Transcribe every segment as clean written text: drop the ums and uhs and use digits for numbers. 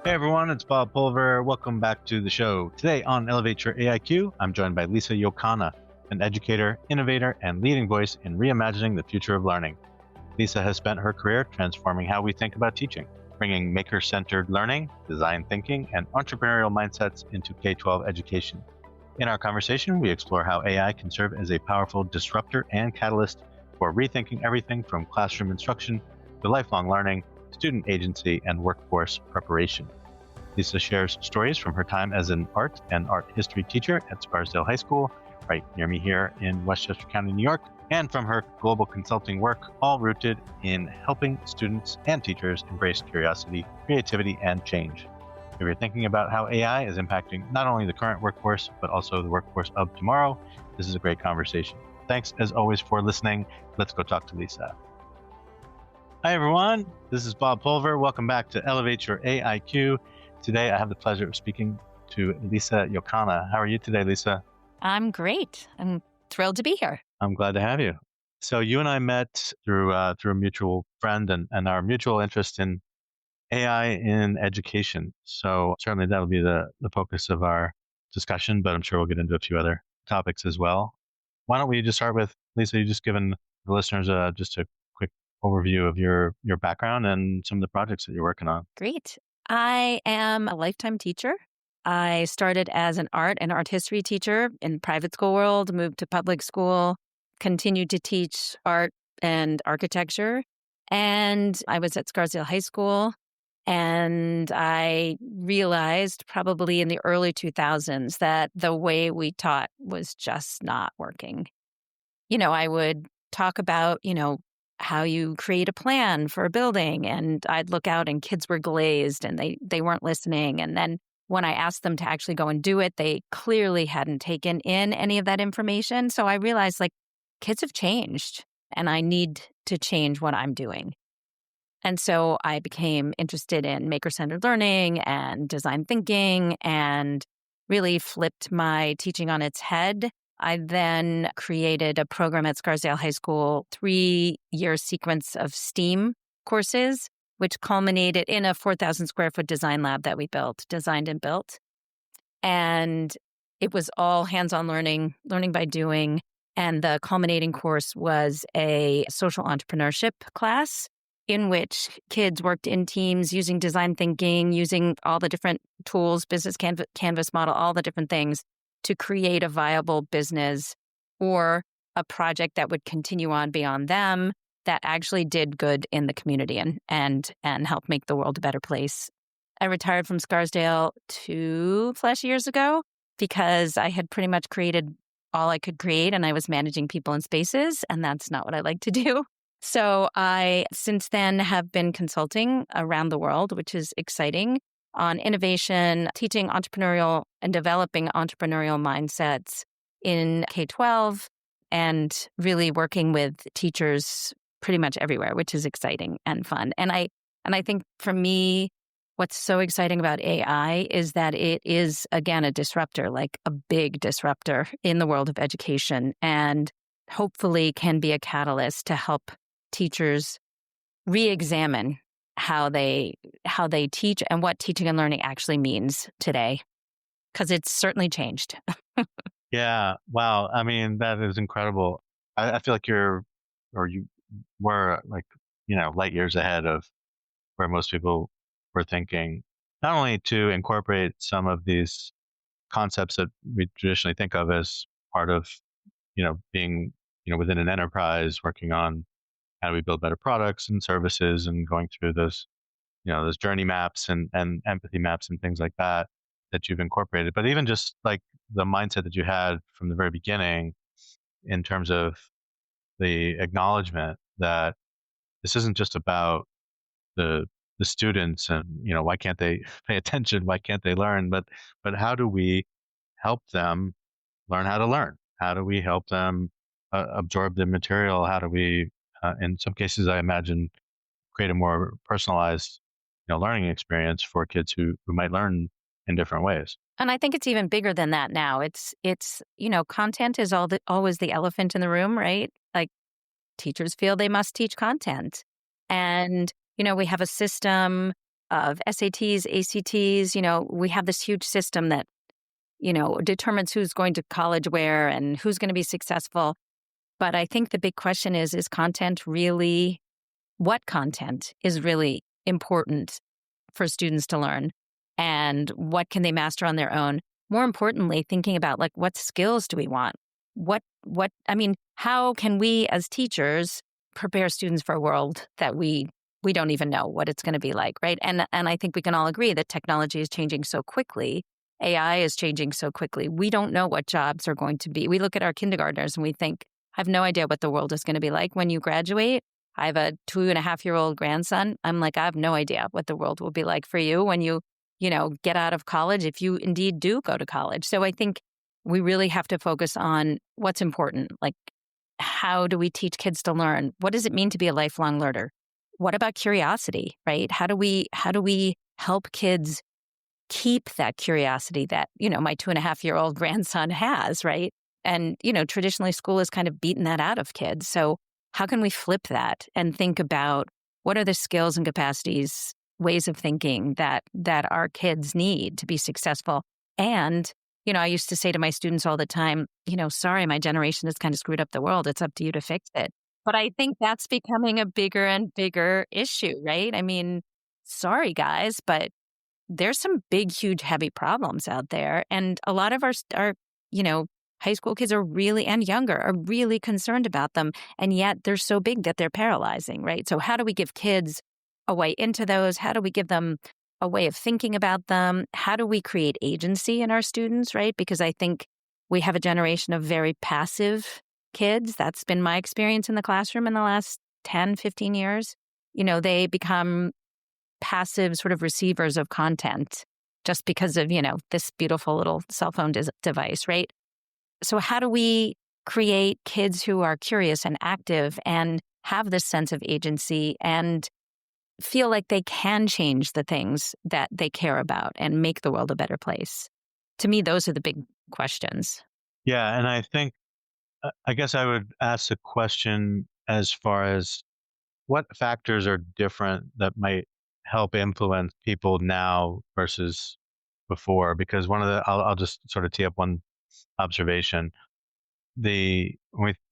Hey everyone, it's Bob Pulver. Welcome back to the show. Today on Elevate Your AIQ, I'm joined by Lisa Yokana, an educator, innovator, and leading voice in reimagining the future of learning. Lisa has spent her career transforming how we think about teaching, bringing maker-centered learning, design thinking, and entrepreneurial mindsets into K-12 education. In our conversation, we explore how AI can serve as a powerful disruptor and catalyst for rethinking everything from classroom instruction to lifelong learning, student agency, and workforce preparation. Lisa shares stories from her time as an art and art history teacher at Scarsdale High School, right near me here in Westchester County, New York, and from her global consulting work, all rooted in helping students and teachers embrace curiosity, creativity, and change. If you're thinking about how AI is impacting not only the current workforce, but also the workforce of tomorrow, this is a great conversation. Thanks, as always, for listening. Let's go talk to Lisa. Hi, everyone. This is Bob Pulver. Welcome back to Elevate Your AIQ. Today, I have the pleasure of speaking to Lisa Yokana. How are you today, Lisa? I'm great. I'm thrilled to be here. I'm glad to have you. So you and I met through a mutual friend and our mutual interest in AI in education. So certainly that'll be the focus of our discussion, but I'm sure we'll get into a few other topics as well. Why don't we just start with, Lisa, you just given the listeners just a quick overview of your background and some of the projects that you're working on. Great. I am a lifetime teacher. I started as an art and art history teacher in private school world, moved to public school, continued to teach art and architecture. And I was at Scarsdale High School. And I realized probably in the early 2000s that the way we taught was just not working. I would talk about, how you create a plan for a building. And I'd look out and kids were glazed and they weren't listening. And then when I asked them to actually go and do it, they clearly hadn't taken in any of that information. So I realized kids have changed and I need to change what I'm doing. And so I became interested in maker-centered learning and design thinking and really flipped my teaching on its head. I then created a program at Scarsdale High School, 3-year sequence of STEAM courses, which culminated in a 4,000 square foot design lab that we designed and built. And it was all hands-on learning by doing. And the culminating course was a social entrepreneurship class in which kids worked in teams using design thinking, using all the different tools, business canvas model, all the different things to create a viable business or a project that would continue on beyond them that actually did good in the community and helped make the world a better place. I retired from Scarsdale 2+ years ago because I had pretty much created all I could create and I was managing people and spaces, and that's not what I like to do. So I, since then, have been consulting around the world, which is exciting, on innovation, teaching entrepreneurial and developing entrepreneurial mindsets in K-12 and really working with teachers pretty much everywhere, which is exciting and fun. And I think for me, what's so exciting about AI is that it is, again, a disruptor, like a big disruptor in the world of education, and hopefully can be a catalyst to help teachers re-examine how they teach and what teaching and learning actually means today, because it's certainly changed. Yeah. Wow. I mean, that is incredible. I feel like you were light years ahead of where most people were thinking, not only to incorporate some of these concepts that we traditionally think of as part of, being, within an enterprise, working on how do we build better products and services and going through those journey maps and empathy maps and things like that you've incorporated. But even just like the mindset that you had from the very beginning in terms of the acknowledgement that this isn't just about the students and, why can't they pay attention? Why can't they learn? But how do we help them learn how to learn? How do we help them absorb the material? How do we, in some cases, I imagine, create a more personalized, learning experience for kids who might learn in different ways? And I think it's even bigger than that now. It's content is always the elephant in the room, right? Like teachers feel they must teach content. And, we have a system of SATs, ACTs. We have this huge system that, determines who's going to college where and who's going to be successful. But I think the big question is content really, what content is really important for students to learn, and what can they master on their own? More importantly, thinking about like, what skills do we want? How can we as teachers prepare students for a world that we don't even know what it's going to be like, right? And I think we can all agree that technology is changing so quickly. AI is changing so quickly. We don't know what jobs are going to be. We look at our kindergartners and we think, I have no idea what the world is going to be like when you graduate. I have a 2.5-year-old grandson. I'm like, I have no idea what the world will be like for you when you get out of college, if you indeed do go to college. So I think we really have to focus on what's important. Like, how do we teach kids to learn? What does it mean to be a lifelong learner? What about curiosity, right? How do we help kids keep that curiosity that, my 2.5-year-old grandson has, right? And, traditionally school has kind of beaten that out of kids. So how can we flip that and think about what are the skills and capacities, ways of thinking that our kids need to be successful? And, I used to say to my students all the time, sorry, my generation has kind of screwed up the world. It's up to you to fix it. But I think that's becoming a bigger and bigger issue, right? I mean, sorry, guys, but there's some big, huge, heavy problems out there. And a lot of our high school kids and younger are really concerned about them. And yet they're so big that they're paralyzing, right? So how do we give kids a way into those? How do we give them a way of thinking about them? How do we create agency in our students, right? Because I think we have a generation of very passive kids. That's been my experience in the classroom in the last 10, 15 years. They become passive sort of receivers of content just because of, this beautiful little cell phone device, right? So how do we create kids who are curious and active and have this sense of agency and feel like they can change the things that they care about and make the world a better place? To me, those are the big questions. Yeah, and I think, I guess I would ask the question as far as what factors are different that might help influence people now versus before? Because I'll just sort of tee up one observation. When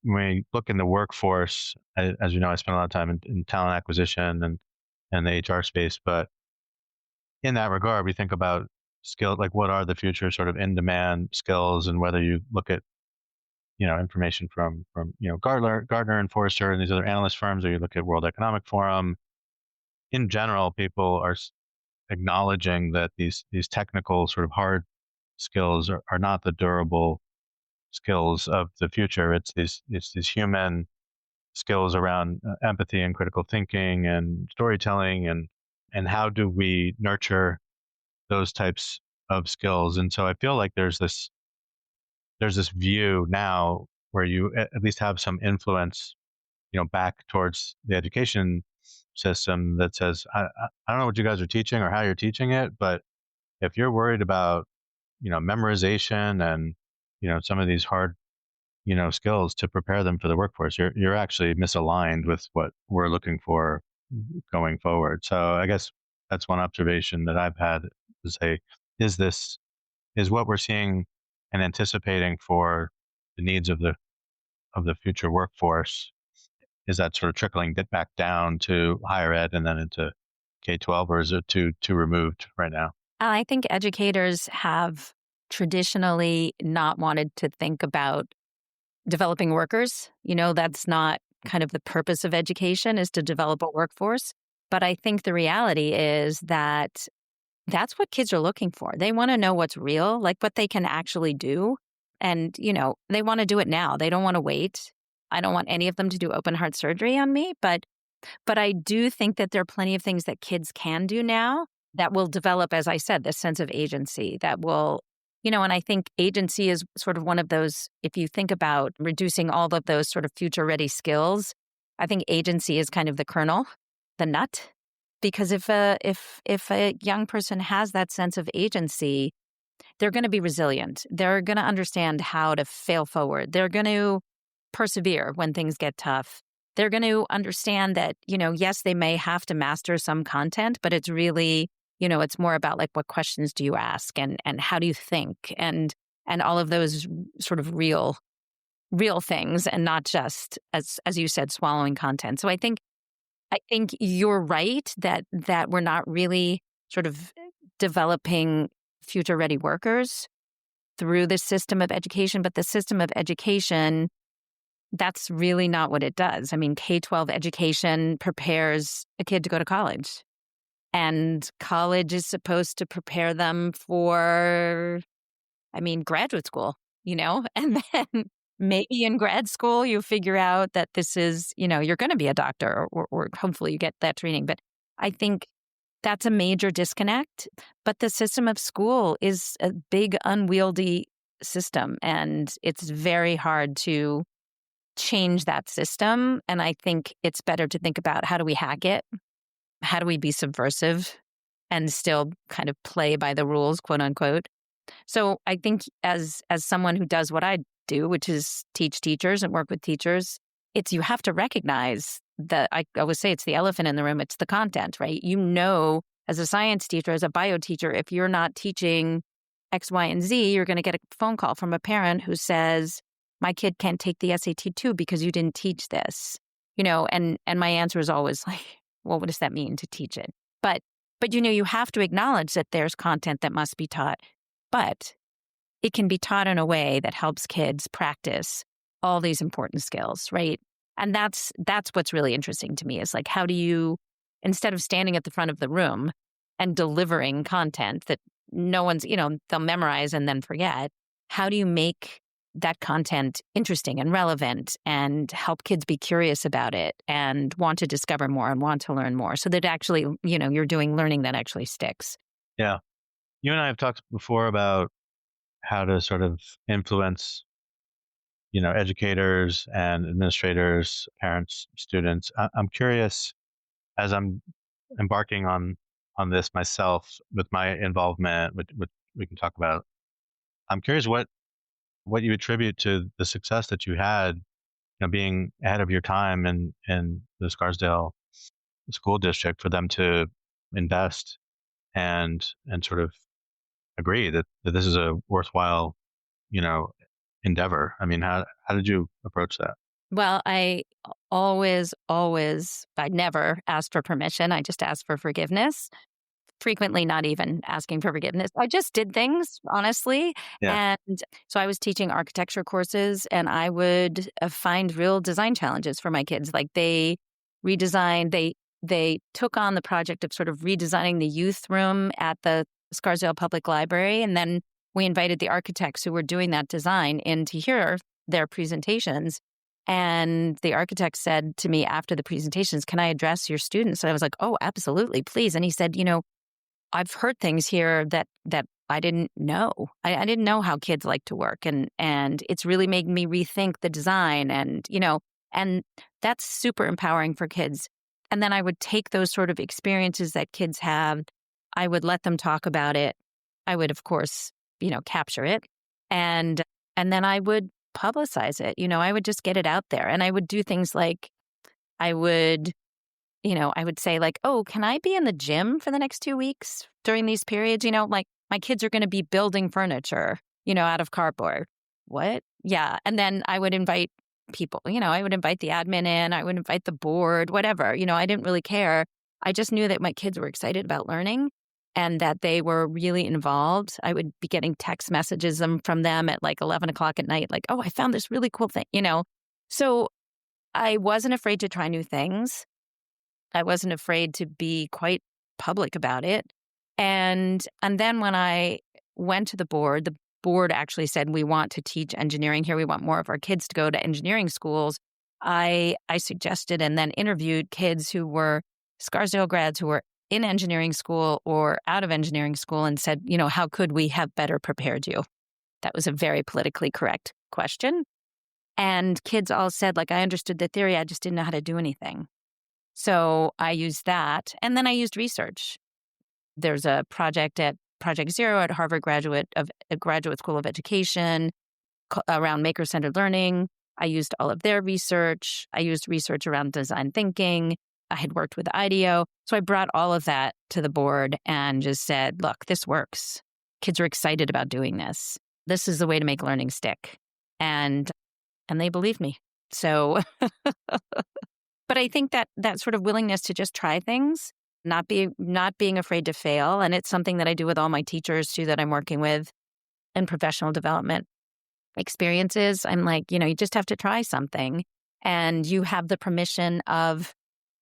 we look in the workforce, as you know, I spend a lot of time in talent acquisition and the HR space, but in that regard, we think about skill, like what are the future sort of in-demand skills, and whether you look at information from Gartner and Forrester and these other analyst firms, or you look at World Economic Forum. In general, people are acknowledging that these technical sort of hard skills are not the durable skills of the future. It's these human skills around empathy and critical thinking and storytelling, and how do we nurture those types of skills. And so I feel like there's this view now where you at least have some influence, back towards the education system that says, I don't know what you guys are teaching or how you're teaching it, but if you're worried about, memorization and, some of these hard, skills to prepare them for the workforce, you're actually misaligned with what we're looking for going forward. So I guess that's one observation that I've had, to say, is what we're seeing and anticipating for the needs of the future workforce, is that sort of trickling back down to higher ed and then into K-12, or is it too removed right now? I think educators have traditionally not wanted to think about developing workers. That's not kind of the purpose of education, is to develop a workforce. But I think the reality is that that's what kids are looking for. They want to know what's real, like what they can actually do. And, they want to do it now. They don't want to wait. I don't want any of them to do open heart surgery on me, but I do think that there are plenty of things that kids can do now that will develop, as I said, this sense of agency that will, and I think agency is sort of one of those, if you think about reducing all of those sort of future ready skills, I think agency is kind of the kernel, the nut. Because if a young person has that sense of agency, they're going to be resilient. They're going to understand how to fail forward. They're going to persevere when things get tough. they're going to understand that, yes, they may have to master some content, but it's really, it's more about like, what questions do you ask, and how do you think, and all of those sort of real things, and not just, as you said, swallowing content. So I think you're right that we're not really sort of developing future ready workers through the system of education, but the system of education, that's really not what it does. I mean, K-12 education prepares a kid to go to college, and college is supposed to prepare them for, graduate school, and then maybe in grad school you figure out that this is, you're going to be a doctor, or hopefully you get that training. But I think that's a major disconnect. But the system of school is a big, unwieldy system, and it's very hard to change that system. And I think it's better to think about, how do we hack it? How do we be subversive and still kind of play by the rules, quote unquote? So I think as someone who does what I do, which is teach teachers and work with teachers, you have to recognize that, I always say, it's the elephant in the room. It's the content, right? As a science teacher, as a bio teacher, if you're not teaching X, Y, and Z, you're going to get a phone call from a parent who says, my kid can't take the SAT-2 because you didn't teach this, and my answer is always like, well, what does that mean to teach it? But you have to acknowledge that there's content that must be taught, but it can be taught in a way that helps kids practice all these important skills, right? And that's what's really interesting to me, is like, how do you, instead of standing at the front of the room and delivering content that no one's, they'll memorize and then forget, how do you make that content interesting and relevant and help kids be curious about it and want to discover more and want to learn more, so that actually, you're doing learning that actually sticks? Yeah. You and I have talked before about how to sort of influence, educators and administrators, parents, students. I'm curious, as I'm embarking on this myself with my involvement, which we can talk about. I'm curious what you attribute to the success that you had, being ahead of your time in the Scarsdale school district, for them to invest and sort of agree that this is a worthwhile, endeavor. I mean, how did you approach that? Well, I never asked for permission. I just asked for forgiveness. Frequently not even asking for forgiveness. I just did things, honestly. Yeah. And so I was teaching architecture courses, and I would find real design challenges for my kids. Like, they redesigned, they took on the project of sort of redesigning the youth room at the Scarsdale Public Library. And then we invited the architects who were doing that design in to hear their presentations. And the architect said to me after the presentations, "Can I address your students?" And I was like, "Oh, absolutely, please." And he said, "I've heard things here that I didn't know. I didn't know how kids like to work, and it's really made me rethink the design, and that's super empowering for kids." And then I would take those sort of experiences that kids have, I would let them talk about it. I would, of course, capture it, and then I would publicize it. I would just get it out there, and I would do things like, I would say like, "Oh, can I be in the gym for the next 2 weeks during these periods?" Like, my kids are going to be building furniture, out of cardboard. What? Yeah. And then I would invite people, I would invite the admin in, I would invite the board, whatever. I didn't really care. I just knew that my kids were excited about learning and that they were really involved. I would be getting text messages from them at like 11 o'clock at night, like, "Oh, I found this really cool thing," So I wasn't afraid to try new things. I wasn't afraid to be quite public about it. And then when I went to the board actually said, "We want to teach engineering here. We want more of our kids to go to engineering schools." I suggested and then interviewed kids who were Scarsdale grads who were in engineering school or out of engineering school, and said, "How could we have better prepared you?" That was a very politically correct question. And kids all said, like, "I understood the theory, I just didn't know how to do anything." So I used that. And then I used research. There's a project at Project Zero at Harvard Graduate School of Education around maker-centered learning. I used all of their research. I used research around design thinking. I had worked with IDEO. So I brought all of that to the board and just said, look, this works. Kids are excited about doing this. This is the way to make learning stick. And they believed me. So, but I think that sort of willingness to just try things, not being afraid to fail. And it's something that I do with all my teachers too, that I'm working with in professional development experiences. I'm like, you just have to try something, and you have the permission of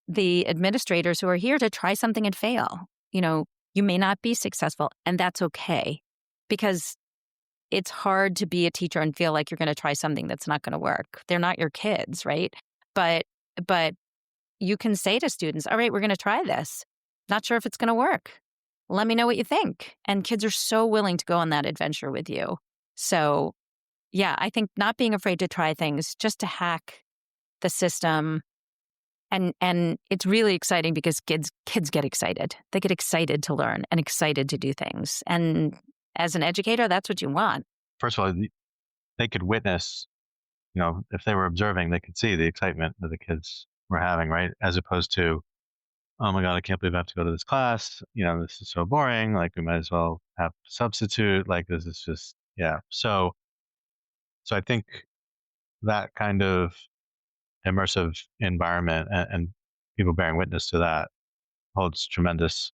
the administrators who are here to try something and fail. You may not be successful, and that's okay, because it's hard to be a teacher and feel like you're going to try something that's not going to work. They're not your kids, right? But you can say to students, all right, we're going to try this. Not sure if it's going to work. Let me know what you think. And kids are so willing to go on that adventure with you. So yeah, I think not being afraid to try things, just to hack the system. And it's really exciting because kids get excited. They get excited to learn and excited to do things. And as an educator, that's what you want. First of all, they could witness, if they were observing, they could see the excitement that the kids were having, right? As opposed to, oh my God, I can't believe I have to go to this class. This is so boring. Like, we might as well have a substitute. Like, this is just, yeah. So I think that kind of immersive environment and people bearing witness to that holds tremendous,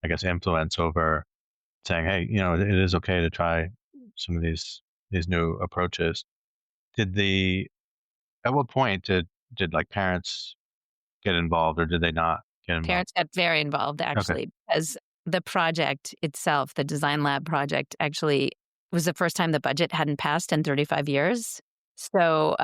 I guess, influence over saying, hey, it is okay to try some of these new approaches. At what point did like parents get involved, or did they not get involved? Parents got very involved, actually, because the project itself, the Design Lab project, actually was the first time the budget hadn't passed in 35 years. So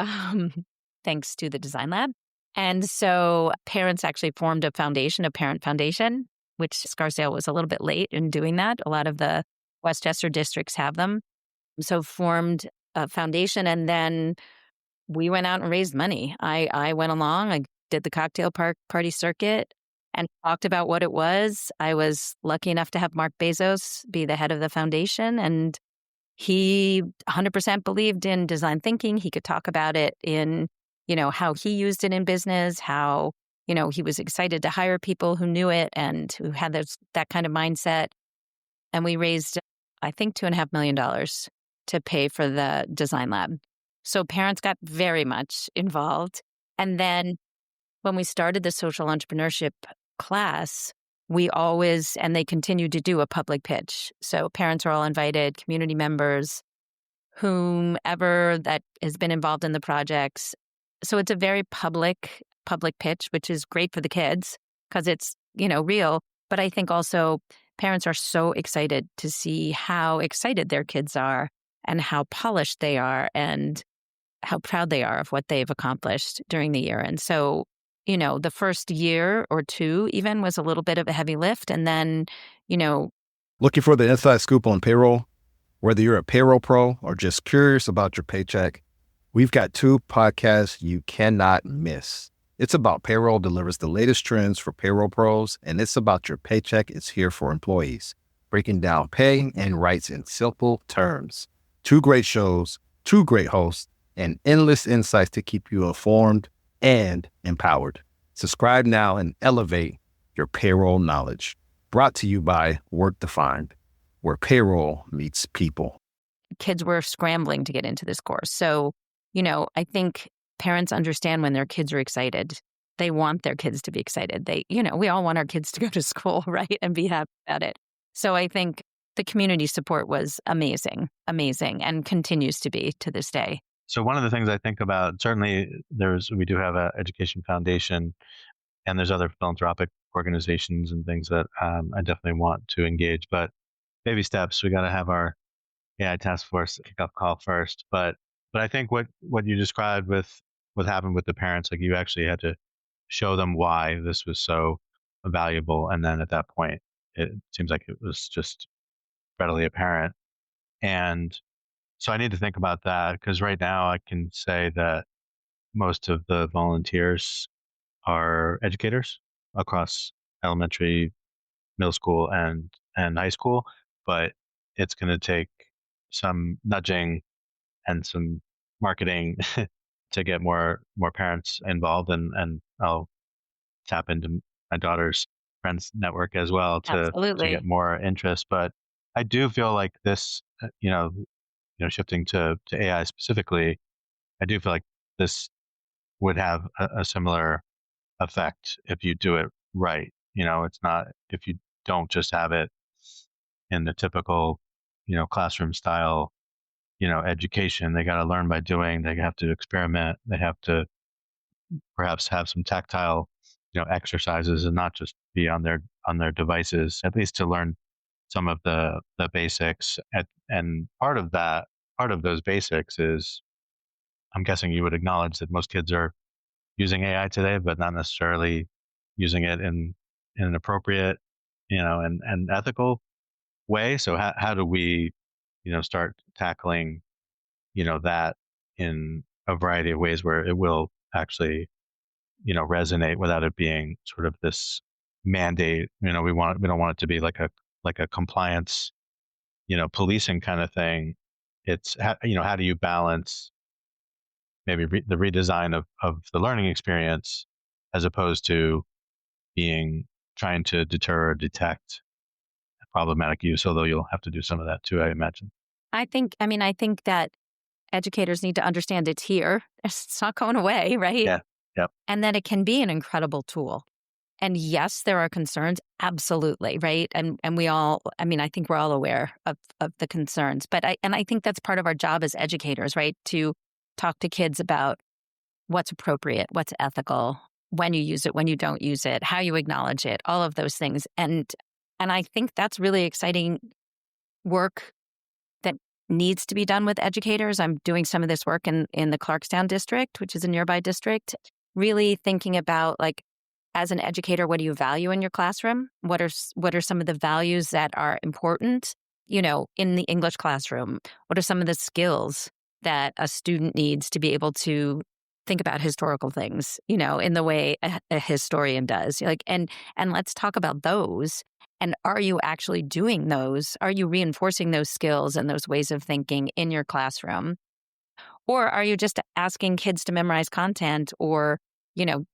thanks to the Design Lab. And so parents actually formed a foundation, a parent foundation, which Scarsdale was a little bit late in doing that. A lot of the Westchester districts have them. So formed a foundation, and then we went out and raised money. I went along, I did the cocktail party circuit and talked about what it was. I was lucky enough to have Mark Bezos be the head of the foundation, and he 100% believed in design thinking. He could talk about it in, how he used it in business, how, he was excited to hire people who knew it and who had that kind of mindset. And we raised, I think, $2.5 million to pay for the Design Lab. So parents got very much involved. And then when we started the social entrepreneurship class, we always, and they continue to do, a public pitch. So parents are all invited, community members, whomever that has been involved in the projects. So it's a very public pitch, which is great for the kids because it's, real. But I think also parents are so excited to see how excited their kids are and how polished they are and how proud they are of what they've accomplished during the year. And so, the first year or two even was a little bit of a heavy lift. And then, Looking for the inside scoop on payroll? Whether you're a payroll pro or just curious about your paycheck, we've got two podcasts you cannot miss. It's About Payroll delivers the latest trends for payroll pros, and It's About Your Paycheck is here for employees, breaking down pay and rights in simple terms. Two great shows, two great hosts, and endless insights to keep you informed and empowered. Subscribe now and elevate your payroll knowledge. Brought to you by Work Defined, where payroll meets people. Kids were scrambling to get into this course. So, I think parents understand when their kids are excited. They want their kids to be excited. We all want our kids to go to school, right? And be happy about it. So I think the community support was amazing, and continues to be to this day. So one of the things I think about, certainly we do have an education foundation, and there's other philanthropic organizations and things that I definitely want to engage, but baby steps. We got to have our AI task force kickoff call first. But I think what you described with what happened with the parents, like, you actually had to show them why this was so valuable. And then at that point, it seems like it was just readily apparent. And so I need to think about that, because right now I can say that most of the volunteers are educators across elementary, middle school, and high school, but it's going to take some nudging and some marketing to get more parents involved, and I'll tap into my daughter's friends network as well to Absolutely. get more interest. But I do feel like this, shifting to AI specifically, I do feel like this would have a similar effect if you do it right. It's not if you don't just have it in the typical, classroom style, education. They got to learn by doing. They have to experiment. They have to perhaps have some tactile, exercises and not just be on their devices, at least to learn some of the basics. And part of those basics is, I'm guessing you would acknowledge that most kids are using AI today, but not necessarily using it in an appropriate, and ethical way. So how do we, start tackling, that in a variety of ways where it will actually, resonate without it being sort of this mandate. We don't want it to be like a compliance, policing kind of thing. It's how do you balance maybe the redesign of the learning experience as opposed to being trying to deter or detect problematic use, although you'll have to do some of that too, I imagine. I think that educators need to understand it's here. It's not going away, right? Yeah. Yep. And that it can be an incredible tool. And yes, there are concerns, absolutely, right? And we all, I think we're all aware of the concerns. But I think that's part of our job as educators, right? To talk to kids about what's appropriate, what's ethical, when you use it, when you don't use it, how you acknowledge it, all of those things. And I think that's really exciting work that needs to be done with educators. I'm doing some of this work in the Clarkstown district, which is a nearby district, really thinking about, like, as an educator, what do you value in your classroom? What are some of the values that are important, in the English classroom? What are some of the skills that a student needs to be able to think about historical things, in the way a historian does? And let's talk about those. And are you actually doing those? Are you reinforcing those skills and those ways of thinking in your classroom? Or are you just asking kids to memorize content or,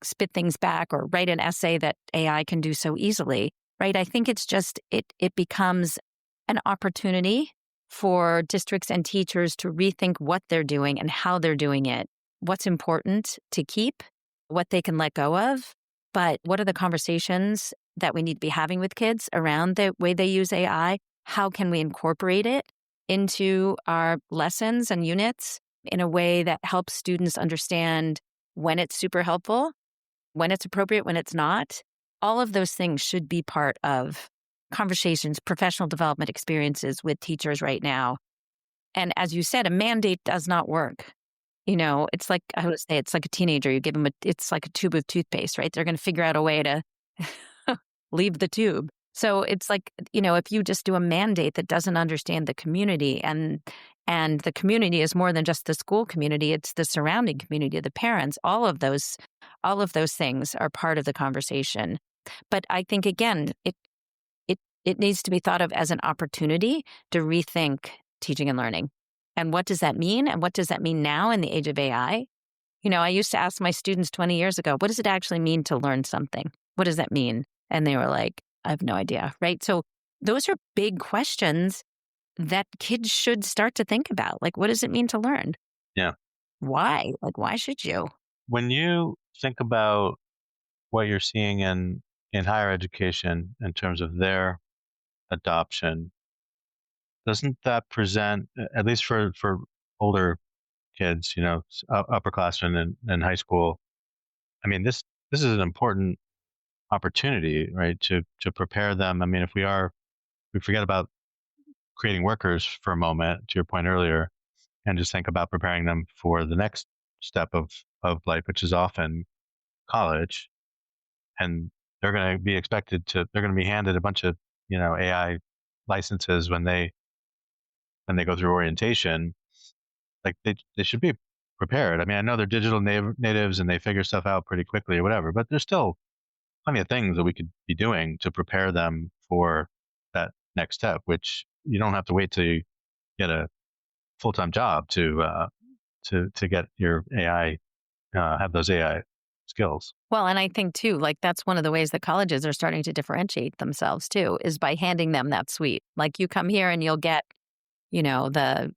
spit things back or write an essay that AI can do so easily, right? I think it's just, it becomes an opportunity for districts and teachers to rethink what they're doing and how they're doing it, what's important to keep, what they can let go of, but what are the conversations that we need to be having with kids around the way they use AI? How can we incorporate it into our lessons and units in a way that helps students understand when it's super helpful, when it's appropriate, when it's not? All of those things should be part of conversations, professional development experiences with teachers right now. And as you said, a mandate does not work. It's like, I would say, it's like a teenager. You give them it's like a tube of toothpaste, right? They're going to figure out a way to leave the tube. So it's like, if you just do a mandate that doesn't understand the community, and the community is more than just the school community, it's the surrounding community, the parents, all of those things are part of the conversation. But I think, again, it needs to be thought of as an opportunity to rethink teaching and learning. And what does that mean? And what does that mean now in the age of AI? I used to ask my students 20 years ago, what does it actually mean to learn something? What does that mean? And they were like, I have no idea, right? So those are big questions that kids should start to think about. Like, what does it mean to learn? Yeah. Why? Like, why should you? When you think about what you're seeing in higher education in terms of their adoption, doesn't that present, at least for older kids, upperclassmen and high school? I mean, this is an important opportunity, right? To prepare them. I mean, if we forget about creating workers for a moment, to your point earlier, and just think about preparing them for the next step of life, which is often college, and they're going to be they're going to be handed a bunch of, AI licenses when they go through orientation. Like they should be prepared. I mean, I know they're digital natives and they figure stuff out pretty quickly or whatever, but there's still plenty of things that we could be doing to prepare them for that next step, which you don't have to wait till you get a full-time job to get your AI have those AI skills. Well, and I think too, like that's one of the ways that colleges are starting to differentiate themselves too, is by handing them that suite. Like you come here and you'll get, the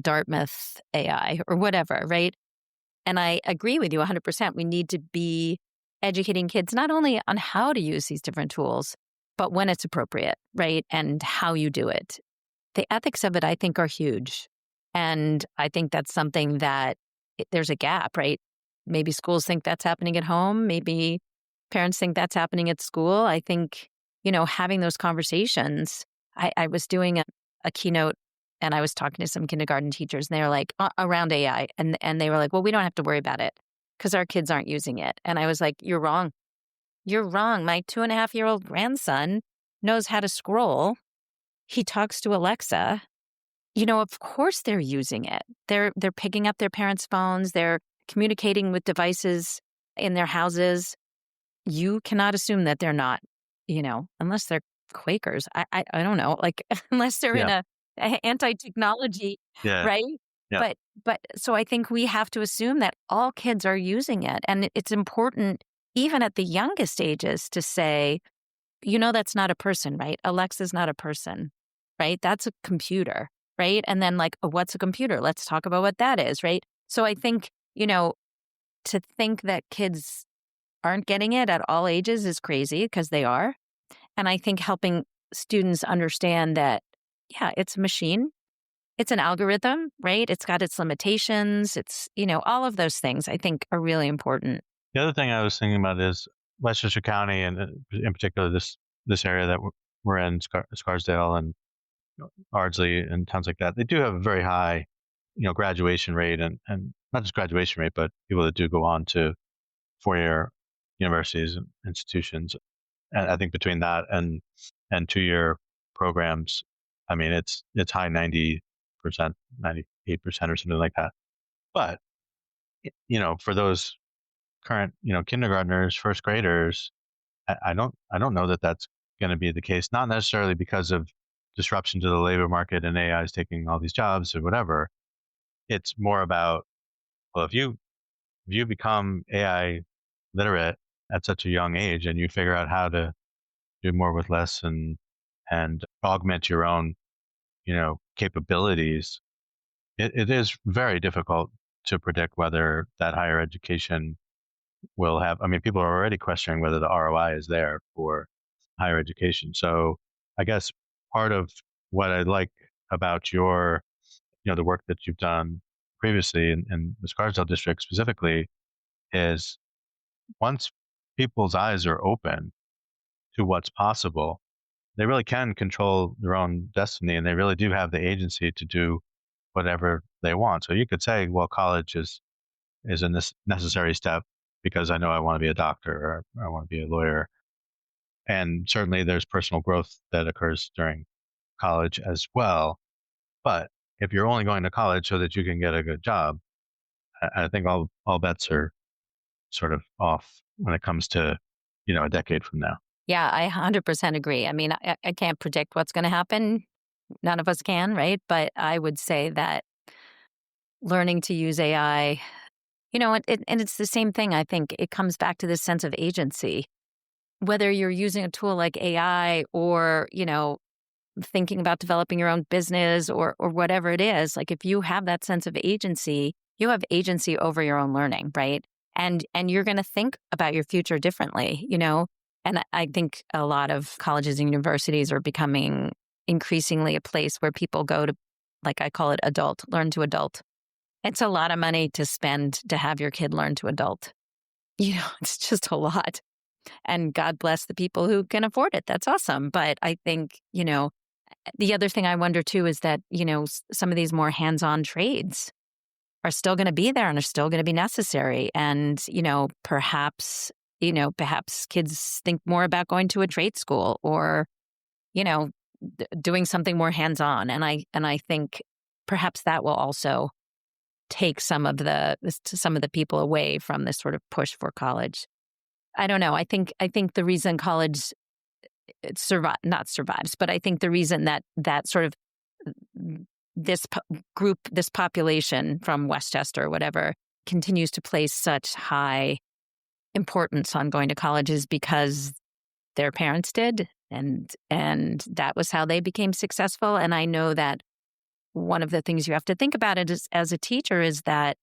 Dartmouth AI or whatever, right? And I agree with you 100%. We need to be educating kids not only on how to use these different tools, but when it's appropriate, right? And how you do it. The ethics of it, I think, are huge. And I think that's something that there's a gap, right? Maybe schools think that's happening at home. Maybe parents think that's happening at school. I think, having those conversations. I was doing a keynote and I was talking to some kindergarten teachers and they were like, around AI. And they were like, well, we don't have to worry about it because our kids aren't using it. And I was like, you're wrong. You're wrong. My 2.5-year-old grandson knows how to scroll. He talks to Alexa. Of course they're using it. They're picking up their parents' phones. They're communicating with devices in their houses. You cannot assume that they're not, unless they're Quakers. I don't know, like unless they're in a anti-technology, Yeah. right? Yeah. But so I think we have to assume that all kids are using it. And it's important, even at the youngest ages, to say, that's not a person, right? Alexa's not a person, right? That's a computer, right? And then like, what's a computer? Let's talk about what that is, right? So I think, to think that kids aren't getting it at all ages is crazy because they are. And I think helping students understand that, it's a machine. It's an algorithm, right? It's got its limitations. It's, all of those things I think are really important. The other thing I was thinking about is Westchester County, and in particular this area that we're in, Scarsdale and Ardsley and towns like that. They do have a very high, graduation rate, and not just graduation rate, but people that do go on to four-year universities and institutions. And I think between that and 2-year programs, I mean, it's high 90%, 98% or something like that. But, for those current, kindergartners, first graders, I don't know that that's going to be the case. Not necessarily because of disruption to the labor market and AI is taking all these jobs or whatever. It's more about, well, if you become AI literate at such a young age and you figure out how to do more with less and augment your own, capabilities, it is very difficult to predict whether that higher education will have. I mean, people are already questioning whether the ROI is there for higher education. So I guess part of what I like about your, the work that you've done previously in the Scarsdale district specifically is once people's eyes are open to what's possible, they really can control their own destiny and they really do have the agency to do whatever they want. So you could say, well, college is a necessary step because I know I want to be a doctor or I want to be a lawyer. And certainly there's personal growth that occurs during college as well. But if you're only going to college so that you can get a good job, I think all bets are sort of off when it comes to, a decade from now. Yeah, I 100% agree. I mean, I can't predict what's going to happen. None of us can, right? But I would say that learning to use AI, and it's the same thing. I think it comes back to this sense of agency. Whether you're using a tool like AI or, thinking about developing your own business or whatever it is, like if you have that sense of agency, you have agency over your own learning, right? And you're going to think about your future differently, And I think a lot of colleges and universities are becoming increasingly a place where people go to, like I call it learn to adult. It's a lot of money to spend to have your kid learn to adult. It's just a lot. And God bless the people who can afford it. That's awesome. But I think, the other thing I wonder too is that, some of these more hands-on trades are still going to be there and are still going to be necessary. And, perhaps kids think more about going to a trade school or, doing something more hands-on. And I think perhaps that will also take some of the people away from this sort of push for college. I don't know. I think the reason college not survives, but I think the reason that sort of this population from Westchester or whatever continues to place such high importance on going to college is because their parents did, and that was how they became successful. And I know that one of the things you have to think about it is, as a teacher, is that,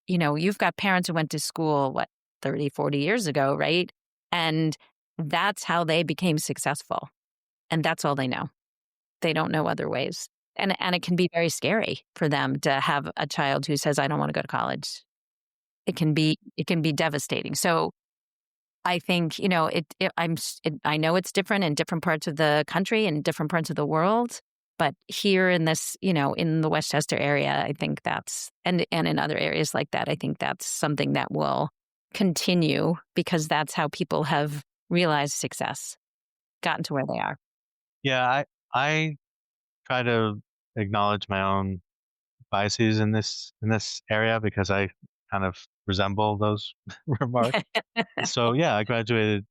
you've got parents who went to school, 30, 40 years ago, right? And that's how they became successful. And that's all they know. They don't know other ways. And it can be very scary for them to have a child who says, I don't want to go to college. It can be devastating. So I think, I know it's different in different parts of the country and different parts of the world. But here in this, in the Westchester area, I think that's, and in other areas like that, I think that's something that will continue because that's how people have realized success, gotten to where they are. Yeah, I try to acknowledge my own biases in this area because I kind of resemble those remarks. So yeah, I graduated,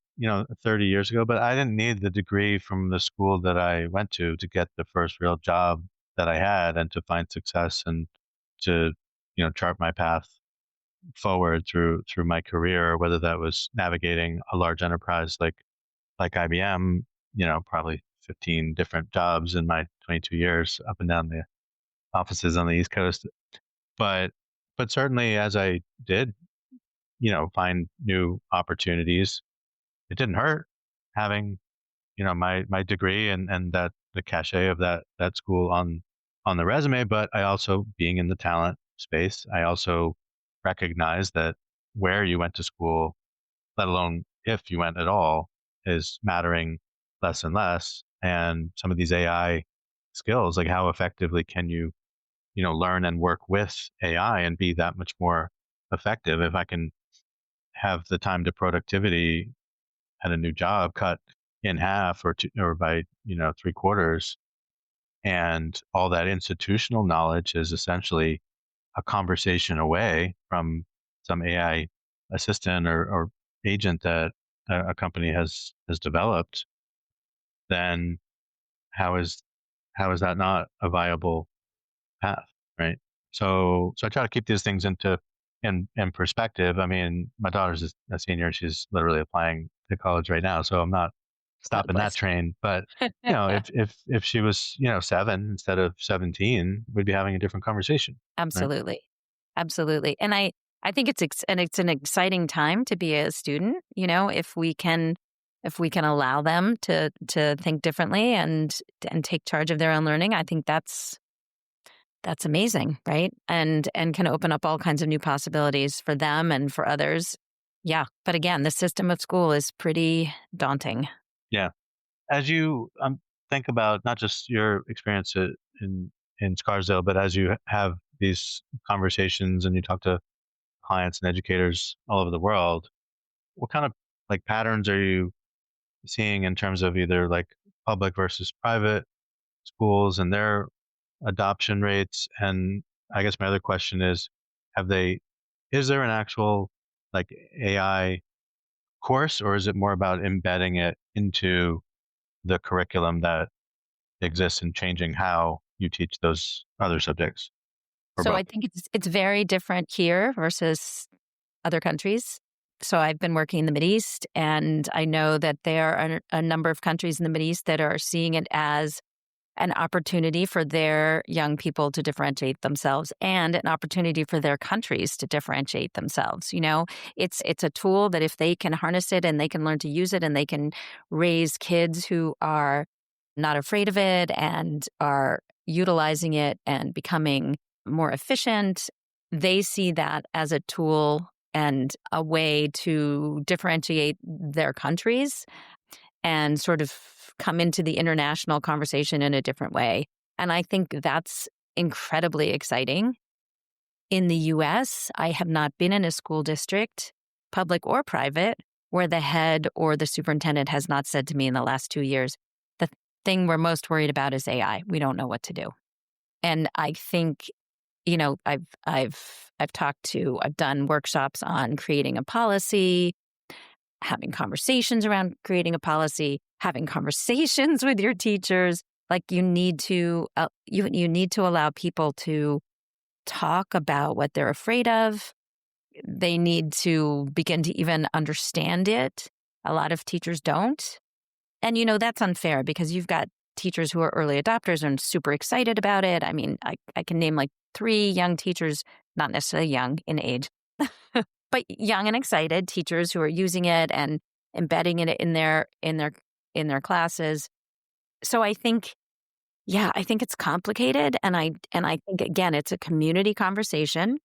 30 years ago, but I didn't need the degree from the school that I went to get the first real job that I had and to find success and to, chart my path forward through my career, whether that was navigating a large enterprise like IBM, probably 15 different jobs in my 22 years up and down the offices on the East Coast. But certainly as I did, find new opportunities, it didn't hurt having, my degree and that the cachet of that school on the resume. But I also, being in the talent space, I also recognize that where you went to school, let alone if you went at all, is mattering less and less. And some of these AI skills, like how effectively can you, learn and work with AI and be that much more effective? If I can have the time to productivity at a new job cut in half or by, 3/4, and all that institutional knowledge is essentially a conversation away from some AI assistant or agent that a company has developed, then how is that not a viable path, right? So I try to keep these things in perspective. I mean, my daughter's a senior; she's literally applying to college right now, so I'm not stopping that train. But if she was 7 instead of 17, we'd be having a different conversation. Absolutely, right? Absolutely. And I think it's an exciting time to be a student. If we can allow them to think differently and take charge of their own learning, I think that's amazing, right? And can open up all kinds of new possibilities for them and for others. Yeah, but again, the system of school is pretty daunting. Yeah. As you think about not just your experience in Scarsdale, but as you have these conversations and you talk to clients and educators all over the world, what kind of like patterns are you seeing in terms of either like public versus private schools and their adoption rates? And I guess my other question is, is there an actual like AI course, or is it more about embedding it into the curriculum that exists and changing how you teach those other subjects? So I think it's very different here versus other countries. So I've been working in the Mideast, and I know that there are a number of countries in the Mideast that are seeing it as an opportunity for their young people to differentiate themselves and an opportunity for their countries to differentiate themselves. It's a tool that if they can harness it and they can learn to use it and they can raise kids who are not afraid of it and are utilizing it and becoming more efficient, they see that as a tool and a way to differentiate their countries and sort of come into the international conversation in a different way. And I think that's incredibly exciting. In the US, I have not been in a school district, public or private, where the head or the superintendent has not said to me in the last 2 years, the thing we're most worried about is AI. We don't know what to do. And I think, I've done workshops on creating a policy, having conversations around creating a policy, having conversations with your teachers. Like you need to allow people to talk about what they're afraid of they need to begin to even understand it. A lot of teachers don't. And, that's unfair because you've got teachers who are early adopters and super excited about it. I mean, I can name like 3 young teachers, not necessarily young in age, but young and excited teachers who are using it and embedding it in their classes. So I think it's complicated. And I think, again, it's a community conversation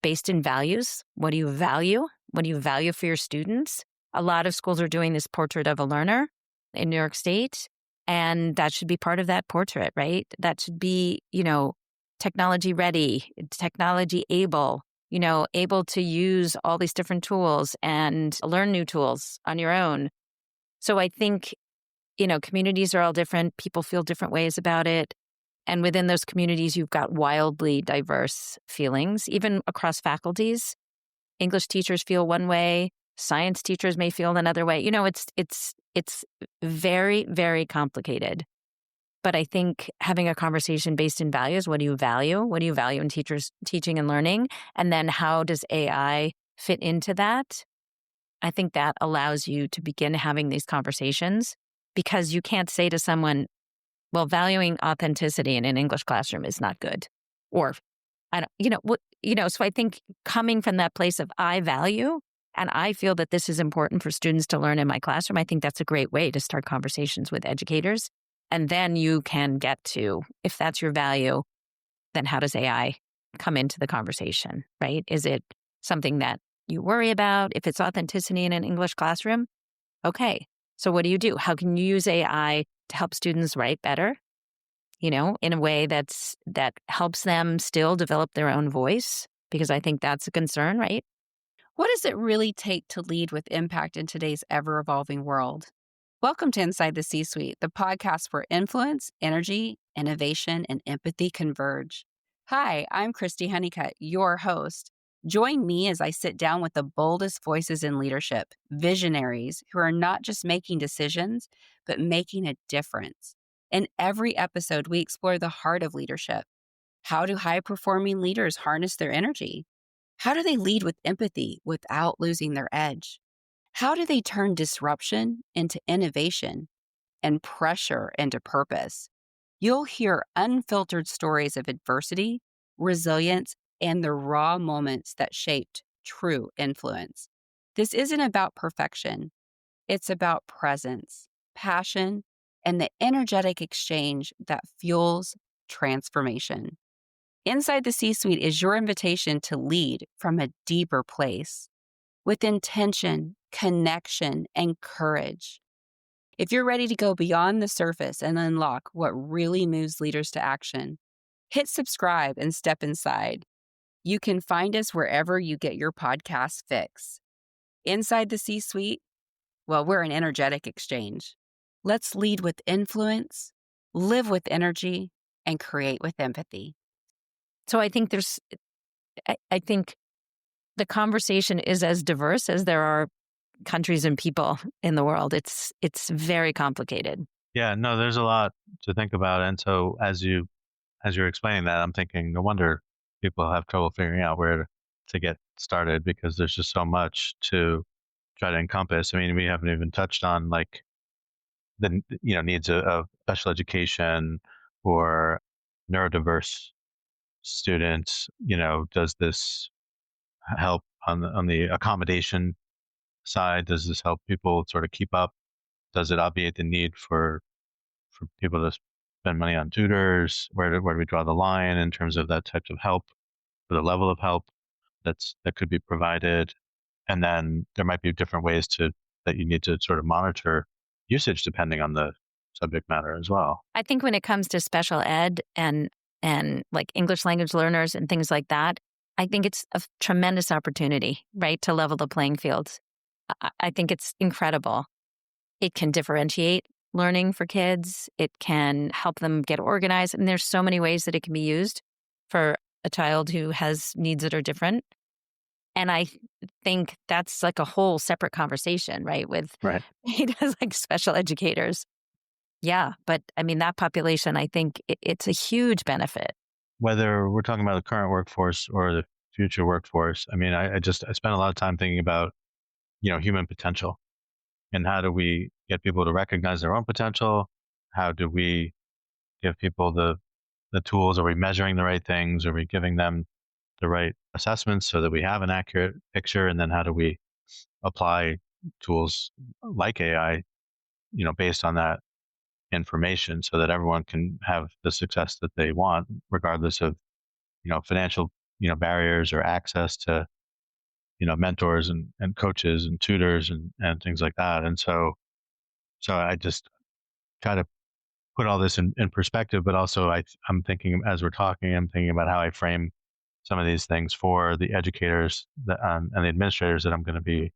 based in values. What do you value? What do you value for your students? A lot of schools are doing this portrait of a learner in New York State, and that should be part of that portrait, right? That should be, technology ready, technology able, able to use all these different tools and learn new tools on your own. So I think, communities are all different. People feel different ways about it. And within those communities, you've got wildly diverse feelings, even across faculties. English teachers feel one way. Science teachers may feel another way. It's very, very complicated. But I think having a conversation based in values, what do you value? What do you value in teachers teaching and learning? And then how does AI fit into that? I think that allows you to begin having these conversations, because you can't say to someone, well, valuing authenticity in an English classroom is not good. Or, so I think coming from that place of I value, and I feel that this is important for students to learn in my classroom, I think that's a great way to start conversations with educators. And then you can get to, if that's your value, then how does AI come into the conversation, right? Is it something that you worry about? If it's authenticity in an English classroom, okay. So what do you do? How can you use AI to help students write better, in a way that helps them still develop their own voice? Because I think that's a concern, right? What does it really take to lead with impact in today's ever-evolving world? Welcome to Inside the C-Suite, the podcast where influence, energy, innovation, and empathy converge. Hi, I'm Christy Honeycutt, your host. Join me as I sit down with the boldest voices in leadership, visionaries who are not just making decisions, but making a difference. In every episode, we explore the heart of leadership. How do high-performing leaders harness their energy? How do they lead with empathy without losing their edge? How do they turn disruption into innovation and pressure into purpose? You'll hear unfiltered stories of adversity, resilience, and the raw moments that shaped true influence. This isn't about perfection. It's about presence, passion, and the energetic exchange that fuels transformation. Inside the C-Suite is your invitation to lead from a deeper place, with intention, connection, and courage. If you're ready to go beyond the surface and unlock what really moves leaders to action, hit subscribe and step inside. You can find us wherever you get your podcast fix. Inside the C-Suite, well, we're an energetic exchange. Let's lead with influence, live with energy, and create with empathy. So I think I think the conversation is as diverse as there are countries and people in the world. It's very complicated. Yeah, no, there's a lot to think about. And so as you're explaining that, I'm thinking, no wonder people have trouble figuring out where to get started, because there's just so much to try to encompass. I mean, we haven't even touched on like the needs of special education or neurodiverse students. Does this help on the accommodation side? Does this help people sort of keep up? Does it obviate the need for people to spend money on tutors? Where do we draw the line in terms of that type of help, or the level of help that could be provided? And then there might be different ways that you need to sort of monitor usage depending on the subject matter as well. I think when it comes to special ed and like English language learners and things like that, I think it's a tremendous opportunity, right, to level the playing field. I think it's incredible. It can differentiate learning for kids. It can help them get organized. And there's so many ways that it can be used for a child who has needs that are different. And I think that's like a whole separate conversation, right? With like special educators. Yeah. But I mean, that population, I think it's a huge benefit. Whether we're talking about the current workforce or the future workforce, I mean, I spent a lot of time thinking about, human potential, and how do we get people to recognize their own potential? How do we give people the tools? Are we measuring the right things? Are we giving them the right assessments so that we have an accurate picture? And then how do we apply tools like AI, based on that information so that everyone can have the success that they want, regardless of, financial, barriers or access to, mentors and coaches and tutors and things like that. And so I just try to put all this in perspective, but also I'm thinking, as we're talking, I'm thinking about how I frame some of these things for the educators and the administrators that I'm going to be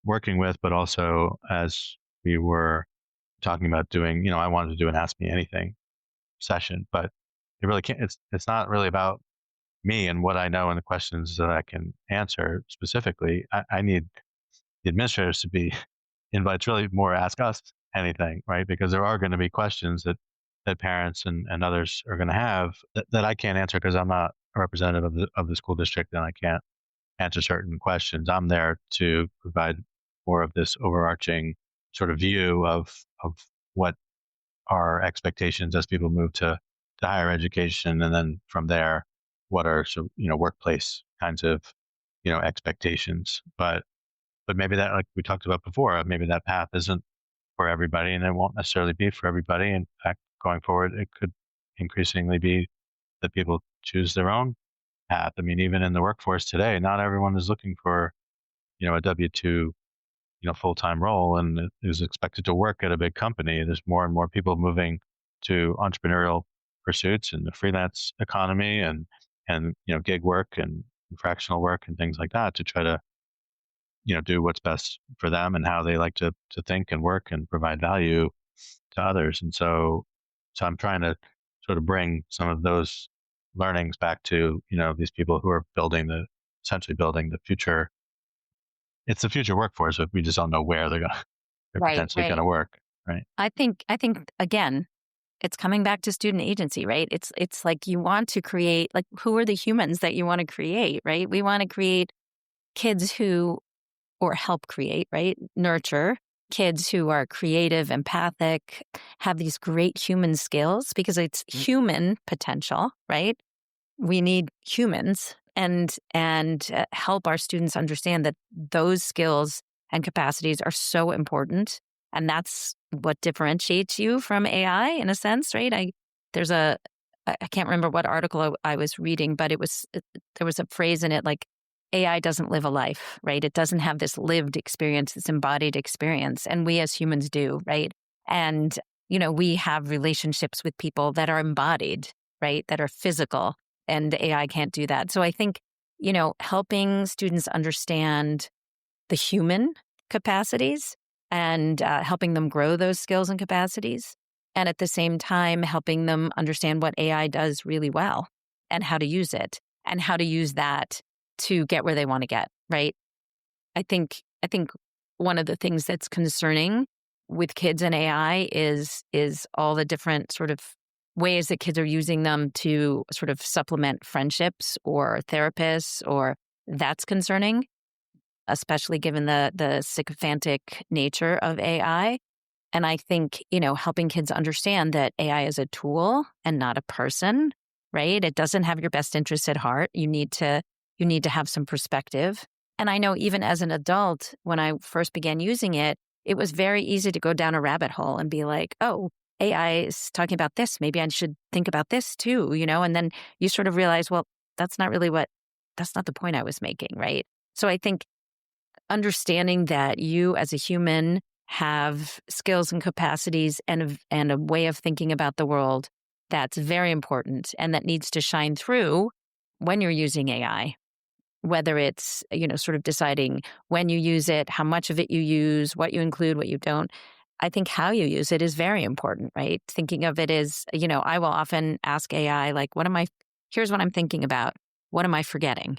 working with, but also as we were talking about doing, I wanted to do an Ask Me Anything session, but it really can't, it's not really about me and what I know and the questions that I can answer specifically. I need the administrators to be invited. It's really more ask us anything, right? Because there are going to be questions that parents and others are going to have that I can't answer because I'm not a representative of the school district and I can't answer certain questions. I'm there to provide more of this overarching sort of view of what are expectations as people move to higher education, and then from there, what are workplace kinds of expectations. But maybe that, like we talked about before, maybe that path isn't for everybody, and it won't necessarily be for everybody. In fact, going forward, it could increasingly be that people choose their own path. I mean, even in the workforce today, not everyone is looking for a W-2 full-time role and is expected to work at a big company. There's more and more people moving to entrepreneurial pursuits and the freelance economy and gig work and fractional work and things like that to try to do what's best for them and how they like to think and work and provide value to others. And so I'm trying to sort of bring some of those learnings back to these people who are essentially building the future. It's the future workforce, but we just don't know where they're potentially going to work, right? I think again, it's coming back to student agency, right? It's like you want to create, like, who are the humans that you want to create, right? We want to create kids who, or help create, right? Nurture kids who are creative, empathic, have these great human skills because it's human potential, right? We need humans and help our students understand that those skills and capacities are so important. And that's what differentiates you from AI in a sense, right? I can't remember what article I was reading, but there was a phrase in it like, AI doesn't live a life, right? It doesn't have this lived experience, this embodied experience. And we as humans do, right? And, we have relationships with people that are embodied, right? That are physical, and the AI can't do that. So I think, helping students understand the human capacities and helping them grow those skills and capacities. And at the same time, helping them understand what AI does really well and how to use it and how to use that to get where they want to get, right? I think one of the things that's concerning with kids and AI is all the different sort of ways that kids are using them to sort of supplement friendships or therapists, or that's concerning, especially given the sycophantic nature of AI. And I think, helping kids understand that AI is a tool and not a person, right? It doesn't have your best interests at heart. You need to have some perspective. And I know even as an adult, when I first began using it, it was very easy to go down a rabbit hole and be like, oh, AI is talking about this. Maybe I should think about this too, and then you sort of realize, well, that's not the point I was making, right? So I think understanding that you as a human have skills and capacities and a way of thinking about the world that's very important and that needs to shine through when you're using AI. Whether it's, sort of deciding when you use it, how much of it you use, what you include, what you don't. I think how you use it is very important, right? Thinking of it as, I will often ask AI, like, here's what I'm thinking about. What am I forgetting?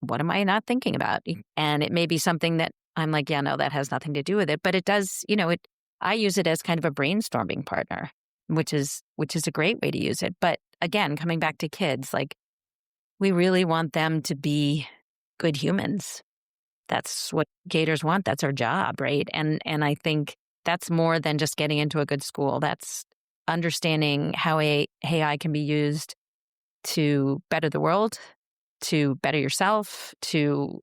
What am I not thinking about? And it may be something that I'm like, yeah, no, that has nothing to do with it. But it does, I use it as kind of a brainstorming partner, which is a great way to use it. But again, coming back to kids, like, we really want them to be good humans. That's what educators want. That's our job, right? And I think that's more than just getting into a good school. That's understanding how AI can be used to better the world, to better yourself, to,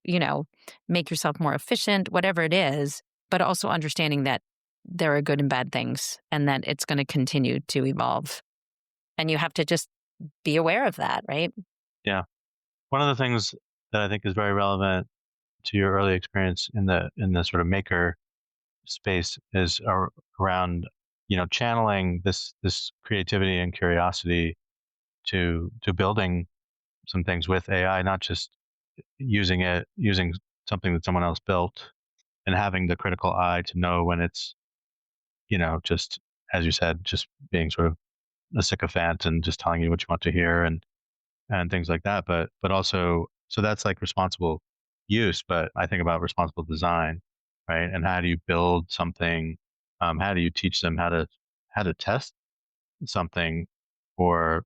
make yourself more efficient, whatever it is, but also understanding that there are good and bad things and that it's going to continue to evolve. And you have to just be aware of that, right? Yeah. One of the things that I think is very relevant to your early experience in the sort of maker space is around, channeling this creativity and curiosity to building some things with AI, not just using something that someone else built, and having the critical eye to know when it's, just as you said, just being sort of a sycophant and just telling you what you want to hear, and things like that. But also, so that's like responsible use. But I think about responsible design, right? And how do you build something? How do you teach them how to test something, or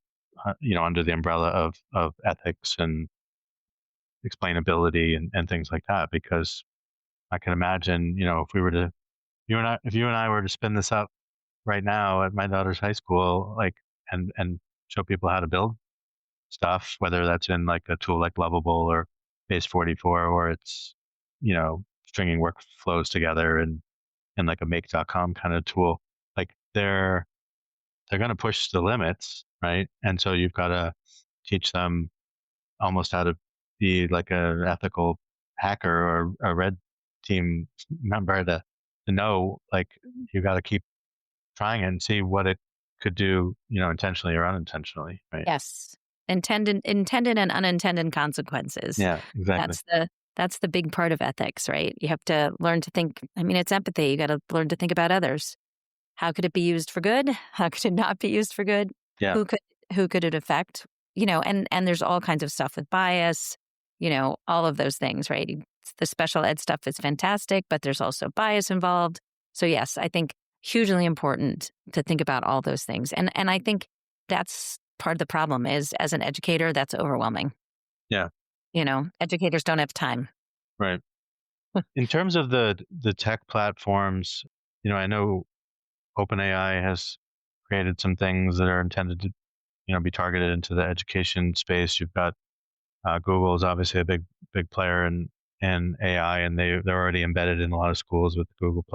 under the umbrella of ethics and explainability and things like that? Because I can imagine, if you and I were to spin this up right now at my daughter's high school, like, and show people how to build stuff, whether that's in like a tool like Lovable or Base 44, or it's, stringing workflows together in like a make.com kind of tool, like they're going to push the limits, right? And so you've got to teach them almost how to be like an ethical hacker or a red team member to know, like, you got to keep trying it and see what it could do, intentionally or unintentionally, right? Yes. Intended and unintended consequences. Yeah, exactly. That's the big part of ethics, right? You have to learn to think. I mean, it's empathy. You got to learn to think about others. How could it be used for good? How could it not be used for good? Yeah. Who could it affect? And there's all kinds of stuff with bias, all of those things, right? The special ed stuff is fantastic, but there's also bias involved. So yes, I think hugely important to think about all those things. And I think that's part of the problem is, as an educator, that's overwhelming. Yeah. Educators don't have time. Right. In terms of the tech platforms, I know OpenAI has created some things that are intended to, be targeted into the education space. You've got Google is obviously a big player in AI, and they're already embedded in a lot of schools with the Google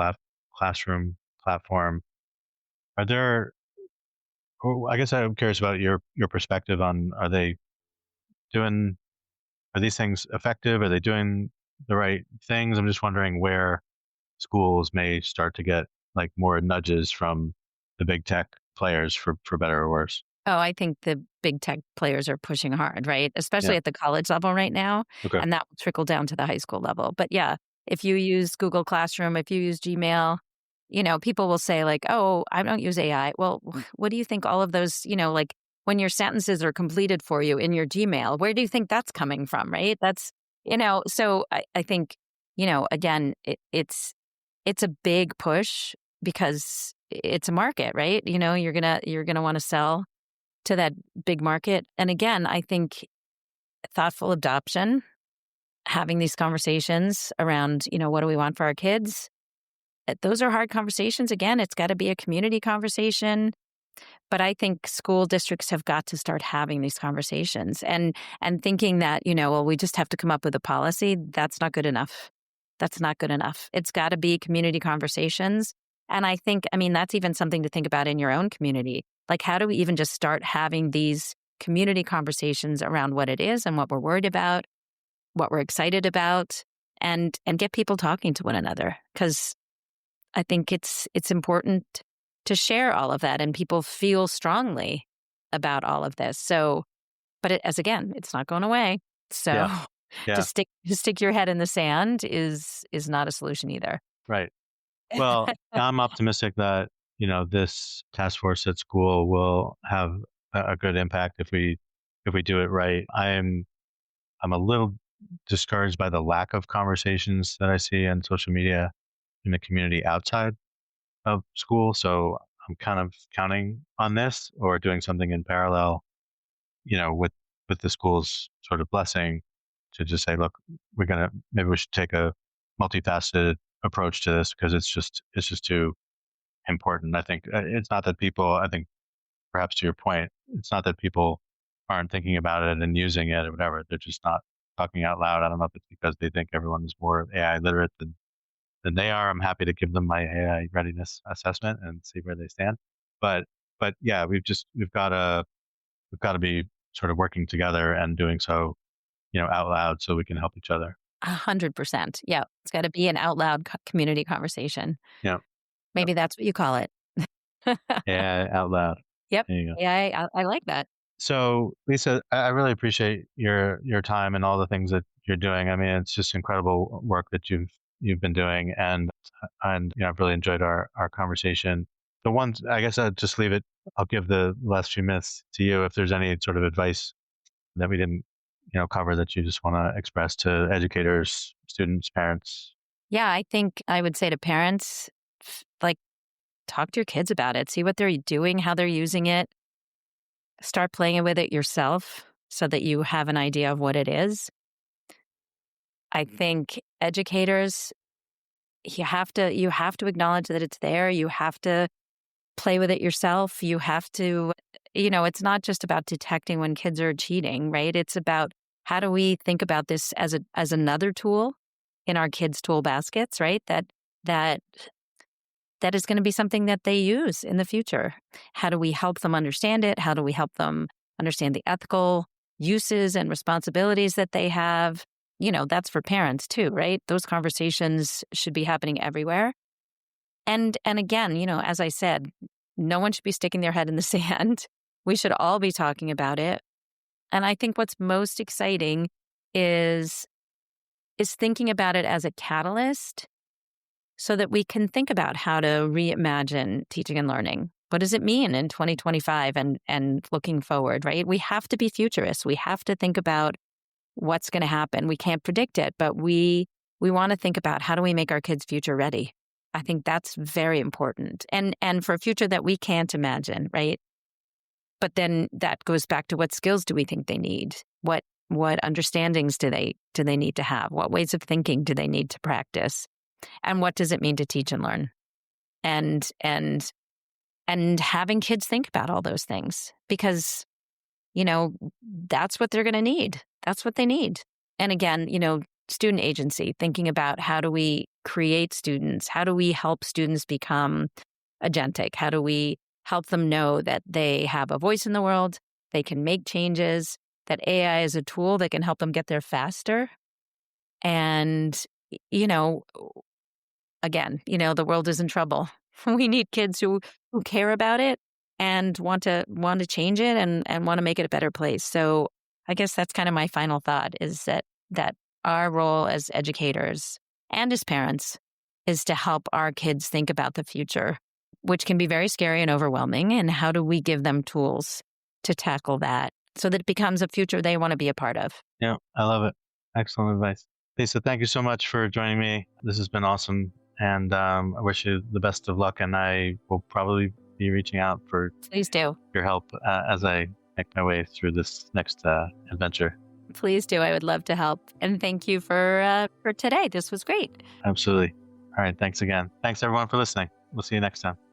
Classroom platform. Are there? I guess I'm curious about your perspective on, are these things effective? Are they doing the right things? I'm just wondering where schools may start to get like more nudges from the big tech players, for better or worse. Oh, I think the big tech players are pushing hard, right? Especially Yeah. at the college level right now. Okay. And that will trickle down to the high school level. But yeah, if you use Google Classroom, if you use Gmail, people will say like, oh, I don't use AI. Well, what do you think all of those, like when your sentences are completed for you in your Gmail, where do you think that's coming from, right? That's, so I think, again, it's a big push because it's a market, right? You're gonna want to sell to that big market. And again, I think thoughtful adoption, having these conversations around, what do we want for our kids? Those are hard conversations. Again, it's got to be a community conversation. But I think school districts have got to start having these conversations and thinking that, well, we just have to come up with a policy. That's not good enough. That's not good enough. It's got to be community conversations. And I think, that's even something to think about in your own community. Like, how do we even just start having these community conversations around what it is and what we're worried about, what we're excited about, and get people talking to one another? Because I think it's important to share all of that and people feel strongly about all of this. So, but again, it's not going away. So Yeah. Yeah. to stick your head in the sand is not a solution either. Right. Well, I'm optimistic that, this task force at school will have a good impact if we do it right. I'm a little discouraged by the lack of conversations that I see on social media in the community outside of school. So I'm kind of counting on this or doing something in parallel, with with the school's sort of blessing, to just say, look, maybe we should take a multifaceted approach to this because it's just too important. I think it's not that people, I think perhaps to your point, it's not that people aren't thinking about it and using it or whatever. They're just not talking out loud. I don't know if it's because they think everyone is more AI literate than they are. I'm happy to give them my AI readiness assessment and see where they stand. But yeah, we've got to be sort of working together and doing so, out loud so we can help each other. 100%. Yeah. It's got to be an out loud community conversation. Yeah. Maybe that's what you call it. Yeah, out loud. Yep. There you go. Yeah, I like that. So, Lisa, I really appreciate your time and all the things that you're doing. I mean, it's just incredible work that you've been doing, and I've really enjoyed our conversation. The ones, I guess I'll just leave it. I'll give the last few minutes to you if there's any sort of advice that we didn't cover that you just want to express to educators, students, parents. Yeah, I think I would say to parents, like, talk to your kids about it. See what they're doing, how they're using it. Start playing with it yourself so that you have an idea of what it is. I think educators, you have to acknowledge that it's there. You have to play with it yourself. You have to, it's not just about detecting when kids are cheating, right? It's about how do we think about this as another tool in our kids' tool baskets, right? That is going to be something that they use in the future. How do we help them understand it? How do we help them understand the ethical uses and responsibilities that they have? That's for parents too, right? Those conversations should be happening everywhere. And again, as I said, no one should be sticking their head in the sand. We should all be talking about it. And I think what's most exciting is thinking about it as a catalyst so that we can think about how to reimagine teaching and learning. What does it mean in 2025 and looking forward, right? We have to be futurists. We have to think about what's going to happen. We can't predict it, but we want to think about how do we make our kids future ready. I think that's very important. And for a future that we can't imagine, right? But then that goes back to what skills do we think they need? What understandings do they need to have? What ways of thinking do they need to practice? And what does it mean to teach and learn? And having kids think about all those things because, that's what they're going to need. That's what they need. And again, student agency, thinking about how do we create students? How do we help students become agentic? How do we help them know that they have a voice in the world, they can make changes, that AI is a tool that can help them get there faster? And, again, the world is in trouble. We need kids who care about it and want to change it and want to make it a better place. So I guess that's kind of my final thought is that our role as educators and as parents is to help our kids think about the future, which can be very scary and overwhelming. And how do we give them tools to tackle that so that it becomes a future they want to be a part of? Yeah, I love it. Excellent advice. Lisa, thank you so much for joining me. This has been awesome. And I wish you the best of luck. And I will probably be reaching out for Please do. Your help as I make my way through this next adventure. Please do. I would love to help. And thank you for today. This was great. Absolutely. All right. Thanks again. Thanks everyone for listening. We'll see you next time.